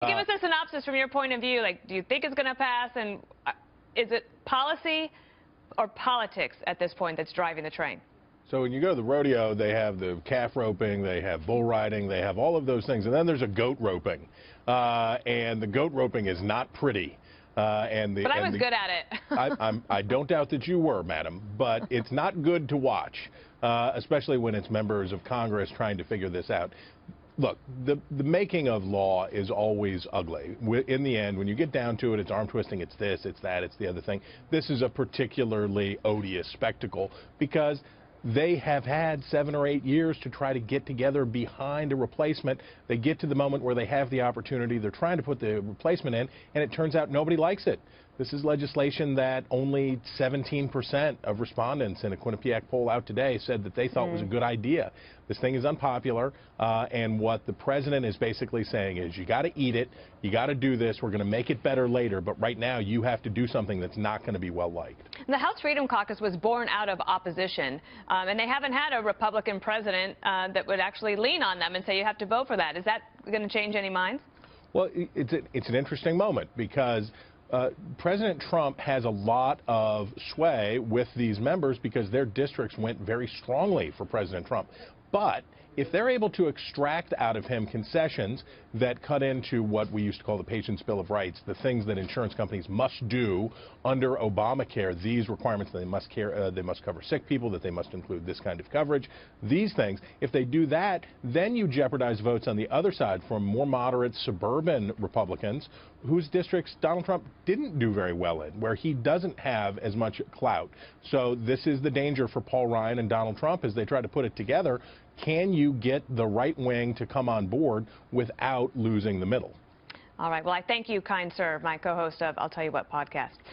Give us a synopsis from your point of view. Like, do you think it's going to pass? And is it policy or politics at this point that's driving the train? So when you go to the rodeo, they have the calf roping, they have bull riding, they have all of those things. And then there's a goat roping. And the goat roping is not pretty. But I was good at it. I don't doubt that you were, madam, but it's not good to watch, especially when it's members of Congress trying to figure this out. Look, the making of law is always ugly. In the end, when you get down to it, it's arm twisting, it's this, it's that, it's the other thing. This is a particularly odious spectacle because they have had 7 or 8 years to try to get together behind a replacement. They get to the moment where they have the opportunity. They're trying to put the replacement in, and it turns out nobody likes it. This is legislation that only 17% of respondents in a Quinnipiac poll out today said that they thought was a good idea. This thing is unpopular, and what the president is basically saying is you got to eat it, you got to do this, we're going to make it better later, but right now you have to do something that's not going to be well liked. The House Freedom Caucus was born out of opposition, and they haven't had a Republican president that would actually lean on them and say you have to vote for that. Is that going to change any minds? Well, it's an interesting moment because President Trump has a lot of sway with these members because their districts went very strongly for President Trump. But if they're able to extract out of him concessions that cut into what we used to call the Patient's Bill of Rights, the things that insurance companies must do under Obamacare, these requirements that they must cover sick people, that they must include this kind of coverage, these things, if they do that, then you jeopardize votes on the other side from more moderate suburban Republicans whose districts Donald Trump didn't do very well in, where he doesn't have as much clout. So this is the danger for Paul Ryan and Donald Trump as they try to put it together. Can you get the right wing to come on board without losing the middle? All right. Well, I thank you, kind sir, my co-host of I'll Tell You What podcast.